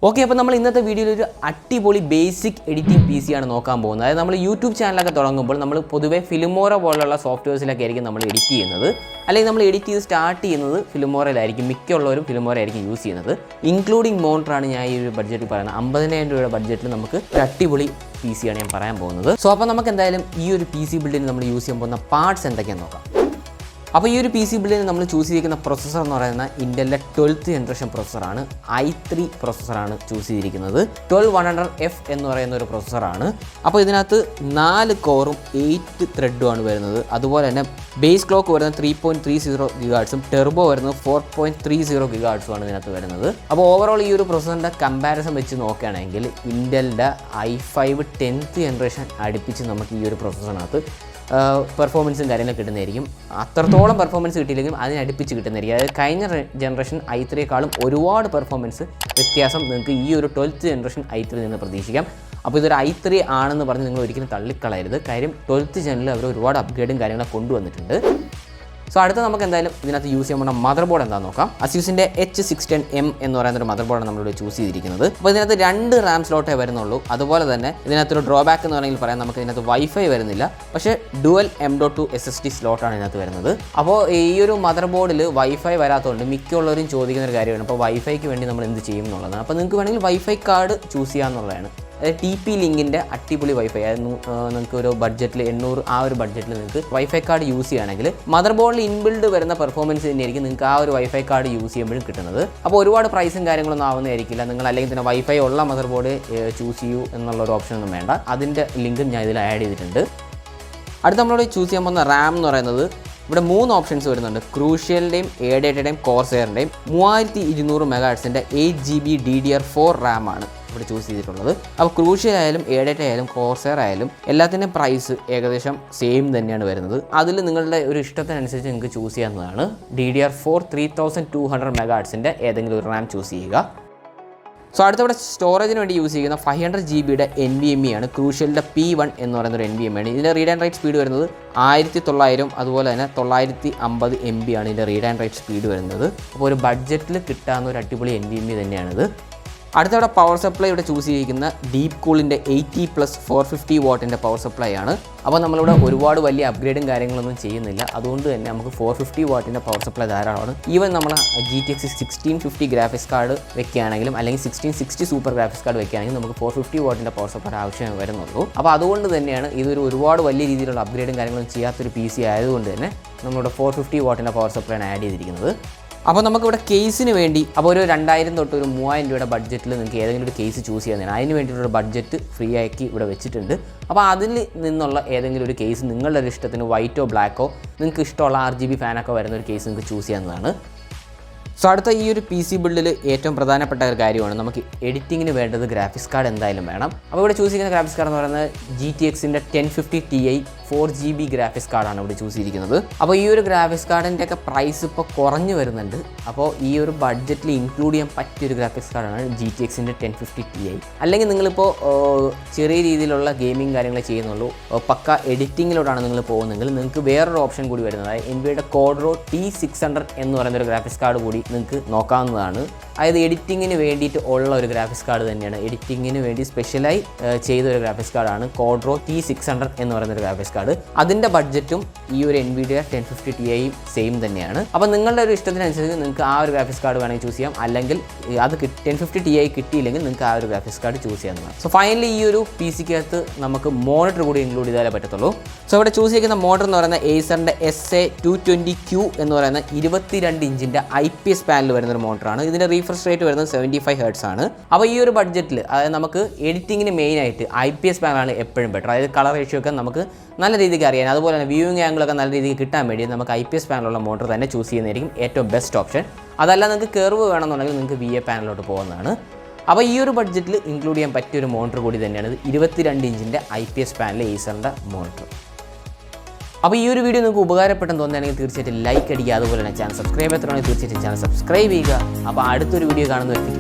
Okay, അപ്പോൾ നമ്മൾ ഇന്നത്തെ വീഡിയോയിൽ ഒരു അടിപൊളി ബേസിക് എഡിറ്റിംഗ് പി സി ആണ് നോക്കാൻ പോകുന്നത്. അതായത് നമ്മൾ യൂട്യൂബ് ചാനലൊക്കെ തുടങ്ങുമ്പോൾ നമ്മൾ പൊതുവേ ഫിലിമോറ പോലുള്ള സോഫ്റ്റ്വെയർസിലൊക്കെ ആയിരിക്കും നമ്മൾ എഡിറ്റ് ചെയ്യുന്നത്. അല്ലെങ്കിൽ നമ്മൾ എഡിറ്റ് ചെയ്ത് സ്റ്റാർട്ട് ചെയ്യുന്നത് ഫിലിമോറയിലായിരിക്കും. മിക്കുള്ളവരും ഫിലിമോറ ആയിരിക്കും യൂസ് ചെയ്യുന്നത്. ഇൻക്ലൂഡിങ് മോണിറ്ററാണ് ഞാൻ ഈ ഒരു ബഡ്ജറ്റിൽ പറയുന്നത്. 50,000 രൂപയുടെ ബഡ്ജറ്റിൽ നമുക്ക് ഒരു അടിപൊളി പി സി ആണ് ഞാൻ പറയാൻ പോകുന്നത്. സോ അപ്പോൾ നമുക്ക് എന്തായാലും ഈ ഒരു പി സി ബിൽഡിന് നമ്മൾ യൂസ് ചെയ്യാൻ പോകുന്ന പാർട്സ് എന്തൊക്കെയാണെന്ന് നോക്കാം. അപ്പോൾ ഈ ഒരു പി സി ബിൽഡിന് നമ്മൾ ചൂസ് ചെയ്തിരിക്കുന്ന പ്രൊസസ്സർ എന്ന് പറയുന്നത് ഇൻ്റലിൻ്റെ 12th ജനറേഷൻ പ്രൊസസ്സറാണ്. i3 പ്രൊസസ്സറാണ് ചൂസ് ചെയ്തിരിക്കുന്നത്. 12100F എന്ന് പറയുന്ന ഒരു പ്രൊസസ്സറാണ്. അപ്പോൾ ഇതിനകത്ത് 4 കോറും 8 ത്രെഡും ആണ് വരുന്നത്. അതുപോലെ തന്നെ ബേസ് ക്ലോക്ക് വരുന്നത് 3.30 GHz, ടെർബോ വരുന്നത് 4.30 GHz ആണ് ഇതിനകത്ത് വരുന്നത്. അപ്പോൾ ഓവറോൾ ഈ ഒരു പ്രൊസസ്സറിൻ്റെ കമ്പാരിസൺ വെച്ച് നോക്കുകയാണെങ്കിൽ ഇൻ്റലിൻ്റെ i5 10th ജനറേഷൻ അടുപ്പിച്ച് നമുക്ക് ഈ ഒരു പ്രൊസസ്സറിനകത്ത് പെർഫോമൻസും കാര്യങ്ങളൊക്കെ കിട്ടുന്നതായിരിക്കും. അത്രത്തോളം പെർഫോമൻസ് കിട്ടിയില്ലെങ്കിലും അതിനടുപ്പിച്ച് കിട്ടുന്നതായിരിക്കും. അതായത് കഴിഞ്ഞ ജനറേഷൻ i3യേക്കാളും ഒരുപാട് പെർഫോമൻസ് വ്യത്യാസം നിങ്ങൾക്ക് ഈ ഒരു 12th ജനറേഷൻ i3 നിന്ന് പ്രതീക്ഷിക്കാം. അപ്പോൾ ഇതൊരു i3 ആണെന്ന് പറഞ്ഞ് നിങ്ങൾ ഒരിക്കലും തള്ളിക്കളയരുത്. കാര്യം 12th ജനറലിൽ അവർ ഒരുപാട് അപ്ഗ്രേഡും കാര്യങ്ങളൊക്കെ കൊണ്ടുവന്നിട്ടുണ്ട്. സോ അടുത്ത നമുക്ക് എന്തായാലും ഇതിനകത്ത് യൂസ് ചെയ്യാൻ പോകുന്ന മദർ ബോർഡ് എന്താണെന്ന് നോക്കാം. അസ്യൂസിൻ്റെ H610M എന്ന് പറയുന്ന ഒരു മദർ ബോർഡാണ് നമ്മളിവിടെ ചൂസ് ചെയ്തിരിക്കുന്നത്. അപ്പോൾ ഇതിനകത്ത് 2 RAM സ്ലോട്ടേ വരുന്നുള്ളൂ. അതുപോലെ തന്നെ ഇതിനകത്തൊരു ഡ്രോബാക്ക് എന്ന് വേണമെങ്കിൽ പറയാം, നമുക്ക് ഇതിനകത്ത് വൈഫൈ വരുന്നില്ല. പക്ഷേ ഡുവൽ M.2 SSD സ്ലോട്ടാണ് ഇതിനകത്ത് വരുന്നത്. അപ്പോൾ ഈ ഒരു മദർ ബോർഡിൽ വൈഫൈ വരാത്തതുകൊണ്ട് മിക്കുള്ളവരും ചോദിക്കുന്ന ഒരു കാര്യമാണ്, അപ്പോൾ വൈഫൈക്ക് വേണ്ടി നമ്മൾ എന്ത് ചെയ്യും എന്നുള്ളതാണ്. അപ്പോൾ നിങ്ങൾക്ക് വേണമെങ്കിൽ വൈഫൈ കാർഡ് ചൂസ് ചെയ്യാമെന്നുള്ളതാണ്. അതായത് TP ലിങ്കിൻ്റെ അടിപൊളി വൈഫൈ, അതായത് നിങ്ങൾക്ക് ഒരു ബഡ്ജറ്റിൽ 800 ആ ഒരു ബഡ്ജറ്റിൽ നിങ്ങൾക്ക് വൈഫൈ കാർഡ് യൂസ് ചെയ്യുകയാണെങ്കിൽ മദർ ബോർഡിൽ ഇൻബിൽഡ് വരുന്ന പെർഫോമൻസ് തന്നെയായിരിക്കും നിങ്ങൾക്ക് ആ ഒരു വൈഫൈ കാർഡ് യൂസ് ചെയ്യുമ്പോഴും കിട്ടുന്നത്. അപ്പോൾ ഒരുപാട് പ്രൈസും കാര്യങ്ങളൊന്നും ആവുന്നതായിരിക്കില്ല. നിങ്ങൾ അല്ലെങ്കിൽ തന്നെ വൈഫൈ ഉള്ള മദർ ബോർഡ് ചൂസ് ചെയ്യൂ എന്നുള്ളൊരു ഓപ്ഷനൊന്നും വേണ്ട. അതിൻ്റെ ലിങ്കും ഞാൻ ഇതിൽ ആഡ് ചെയ്തിട്ടുണ്ട്. അടുത്ത നമ്മളോട് ചൂസ് ചെയ്യാൻ പോകുന്ന റാം എന്ന് പറയുന്നത് ഇവിടെ 3 ഓപ്ഷൻസ് വരുന്നുണ്ട്. ക്രൂഷ്യലിൻ്റെയും A-Dataയുടെയും കോർസെയറിൻ്റെയും 3200 MHz 8GB DDR4 റാം ആണ് ഇവിടെ ചൂസ് ചെയ്തിട്ടുള്ളത്. അപ്പോൾ ക്രൂഷ്യൽ ആയാലും A-Data ആയാലും കോർസെയർ ആയാലും എല്ലാത്തിൻ്റെയും പ്രൈസ് ഏകദേശം സെയിം തന്നെയാണ് വരുന്നത്. അതിൽ നിങ്ങളുടെ ഒരു ഇഷ്ടത്തിനനുസരിച്ച് നിങ്ങൾക്ക് ചൂസ് ചെയ്യാവുന്നതാണ്. DDR4 3200 MHz ഏതെങ്കിലും ഒരു റാം ചൂസ് ചെയ്യുക. സോ അടുത്തവിടെ സ്റ്റോറേജിന് വേണ്ടി യൂസ് ചെയ്യുന്ന 500GB NVMe ആണ്. ക്രൂഷ്യലിൻ്റെ P1 എന്ന് പറയുന്ന ഒരു NVMe ആണ്. ഇതിൻ്റെ റീഡ് ആൻഡ് റൈറ്റ് സ്പീഡ് വരുന്നത് 1900, അതുപോലെ തന്നെ 950 MB ആണ് ഇതിൻ്റെ റീഡ് ആൻഡ് റൈറ്റ് സ്പീഡ് വരുന്നത്. അപ്പോൾ ഒരു ബഡ്ജറ്റിൽ കിട്ടാവുന്ന ഒരു അടിപൊളി NVMe തന്നെയാണിത്. അടുത്തവിടെ പവർ സപ്ലൈ ഇവിടെ ചൂസ് ചെയ്തിരിക്കുന്ന ഡീപ് കൂളിൻ്റെ 80+ 450 വാട്ടിൻ്റെ പവർ സപ്ലൈ ആണ്. അപ്പോൾ നമ്മളിവിടെ ഒരുപാട് വലിയ അപ്ഗ്രേഡും കാര്യങ്ങളൊന്നും ചെയ്യുന്നില്ല. അതുകൊണ്ട് തന്നെ നമുക്ക് 450 വാട്ടിൻ്റെ പവർ സപ്ലൈ ധാരാളമാണ്. ഈവൻ നമ്മൾ GTX 1650 ഗ്രാഫിക്സ് കാർഡ് വെക്കുകയാണെങ്കിലും അല്ലെങ്കിൽ 1660 സൂപ്പർ ഗ്രാഫിക്സ് കാർഡ് വെക്കുകയാണെങ്കിലും നമുക്ക് 450 വാട്ടിൻ്റെ പവർ സപ്ലൈ ആവശ്യം വരുന്നുള്ളൂ. അപ്പോൾ അതുകൊണ്ട് തന്നെയാണ് ഇതൊരു ഒരുപാട് വലിയ രീതിയിലുള്ള അപ്ഗ്രേഡും കാര്യങ്ങളും ചെയ്യാത്തൊരു PC ആയതുകൊണ്ട് തന്നെ നമ്മളിവിടെ 450 വാട്ടിൻ്റെ പവർ സപ്ലൈ ആണ് ആഡ് ചെയ്തിരിക്കുന്നത്. അപ്പോൾ നമുക്കിവിടെ കേസിന് വേണ്ടി അപ്പോൾ ഒരു 2000 തൊട്ട് ഒരു 3000 രൂപയുടെ ബഡ്ജറ്റിൽ നിങ്ങൾക്ക് ഏതെങ്കിലും ഒരു കേസ് ചൂസ് ചെയ്യാൻ അതിന് വേണ്ടിയിട്ടൊരു ബഡ്ജറ്റ് ഫ്രീ ആക്കി ഇവിടെ വെച്ചിട്ടുണ്ട്. അപ്പോൾ അതിൽ നിന്നുള്ള ഏതെങ്കിലും ഒരു കേസ് നിങ്ങളുടെ ഒരു ഇഷ്ടത്തിന് വൈറ്റോ ബ്ലാക്കോ നിങ്ങൾക്ക് ഇഷ്ടമുള്ള RGB ഫാനൊക്കെ വരുന്ന ഒരു കേസ് നിങ്ങൾക്ക് ചൂസ് ചെയ്യാവുന്നതാണ്. സോ അടുത്ത ഈ ഒരു PC ബിൽഡിൽ ഏറ്റവും പ്രധാനപ്പെട്ട ഒരു കാര്യമാണ് നമുക്ക് എഡിറ്റിങ്ങിന് വേണ്ടത് ഗ്രാഫിക്സ് കാർഡ് എന്തായാലും വേണം. അപ്പോൾ ഇവിടെ ചൂസ് ചെയ്യുന്ന ഗ്രാഫിക്സ് കാർഡ് എന്ന് പറയുന്നത് GTXൻ്റെ 1050 Ti 4GB ഗ്രാഫിക്സ് കാർഡാണ് ഇവിടെ ചൂസ് ചെയ്തിരിക്കുന്നത്. അപ്പോൾ ഈ ഒരു ഗ്രാഫിക്സ് കാർഡിൻ്റെ ഒക്കെ പ്രൈസ് ഇപ്പോൾ കുറഞ്ഞു വരുന്നുണ്ട്. അപ്പോൾ ഈ ഒരു ബഡ്ജറ്റിൽ ഇൻക്ലൂഡ് ചെയ്യാൻ പറ്റിയൊരു ഗ്രാഫിക്സ് കാർഡാണ് GTXൻ്റെ 1050 Ti. അല്ലെങ്കിൽ നിങ്ങളിപ്പോൾ ചെറിയ രീതിയിലുള്ള ഗെയിമിംഗ് കാര്യങ്ങൾ ചെയ്യുന്നുള്ളൂ, പക്ക എഡിറ്റിങ്ങിലോട്ടാണ് നിങ്ങൾ പോകുന്നതെങ്കിൽ നിങ്ങൾക്ക് വേറൊരു ഓപ്ഷൻ കൂടി വരുന്നത്, അതായത് NVIDIA Quadro T600 എന്ന് പറയുന്നൊരു ഗ്രാഫിക്സ് കാർഡ് കൂടി നിങ്ങൾക്ക് നോക്കാവുന്നതാണ്. അതായത് എഡിറ്റിങ്ങിന് വേണ്ടിയിട്ട് ഉള്ള ഒരു ഗ്രാഫിക്സ് കാർഡ് തന്നെയാണ്. എഡിറ്റിങ്ങിന് വേണ്ടി സ്പെഷ്യലായി ചെയ്തൊരു ഗ്രാഫിക്സ് കാർഡാണ് Quadro T600 എന്ന് പറയുന്നൊരു ഗ്രാഫിക്സ് കാർഡ്. അതിൻ്റെ ബഡ്ജറ്റും ഈ ഒരു NVIDIA 1050 Ti സെയിം തന്നെയാണ്. അപ്പോൾ നിങ്ങളുടെ ഒരു ഇഷ്ടത്തിനനുസരിച്ച് നിങ്ങൾക്ക് ആ ഒരു ഗ്രാഫിക്സ് കാർഡ് വേണമെങ്കിൽ ചൂസ് ചെയ്യാം. അല്ലെങ്കിൽ അത് 1050 Ti കിട്ടിയില്ലെങ്കിൽ നിങ്ങൾക്ക് ആ ഒരു ഗ്രാഫിക്സ് കാർഡ് ചൂസ് ചെയ്യാവുന്നതാണ്. സോ ഫൈനലി ഈ ഒരു PCക്കകത്ത് നമുക്ക് മോണിറ്റർ കൂടി ഇൻക്ലൂഡ് ചെയ്താലേ പറ്റത്തുള്ളൂ. സോ ഇവിടെ ചൂസ് ചെയ്യുന്ന മോണിറ്റർ എന്ന് പറയുന്നത് Acerൻ്റെ SA220Q എന്ന് പറയുന്ന 22 ഇഞ്ചിൻ്റെ IPS പാനൽ വരുന്നൊരു മോണിറ്ററാണ്. ഇതിൻ്റെ റീഫ്രഷ് റേറ്റ് വരുന്നത് 75 Hz ആണ്. അപ്പോൾ ഈ ഒരു ബഡ്ജറ്റിൽ അതായത് നമുക്ക് എഡിറ്റിങ്ങിന് മെയിനായിട്ട് IPS പാനലാണ് എപ്പോഴും ബെറ്റർ. അതായത് കളർ റേഷ്യോ ഒക്കെ നമുക്ക് നല്ല രീതിക്ക് അറിയാൻ, അതുപോലെ തന്നെ വ്യൂയിങ് ആംഗിളൊക്കെ നല്ല രീതിക്ക് കിട്ടാൻ വേണ്ടി നമുക്ക് IPS പാനലുള്ള മോണിറ്റർ തന്നെ ചൂസ് ചെയ്യുന്നതായിരിക്കും ഏറ്റവും ബെസ്റ്റ് ഓപ്ഷൻ. അതല്ല നിങ്ങൾക്ക് കർവ് വേണമെന്നുണ്ടെങ്കിൽ നിങ്ങൾക്ക് VA പാനലിലോട്ട് പോകുന്നതാണ്. അപ്പോൾ ഈ ഒരു ബഡ്ജറ്റിൽ ഇൻക്ലൂഡ് ചെയ്യാൻ പറ്റിയൊരു മോണിറ്റർ കൂടി തന്നെയാണ് ഇത് 22 ഇഞ്ചിൻ്റെ IPS പാനൽ Acerൻ്റെ മോണിറ്റർ. അപ്പോൾ ഈ ഒരു വീഡിയോ നിങ്ങൾക്ക് ഉപകാരപ്പെട്ടെന്ന് തോന്നുകയാണെങ്കിൽ തീർച്ചയായിട്ടും ലൈക്ക് അടിക്കുക. അതുപോലെ തന്നെ ചാനൽ സബ്സ്ക്രൈബ് എത്രയാണെങ്കിൽ തീർച്ചയായിട്ടും ചാനൽ സബ്സ്ക്രൈബ് ചെയ്യുക. അപ്പോൾ അടുത്തൊരു വീഡിയോ കാണുന്നവർക്ക്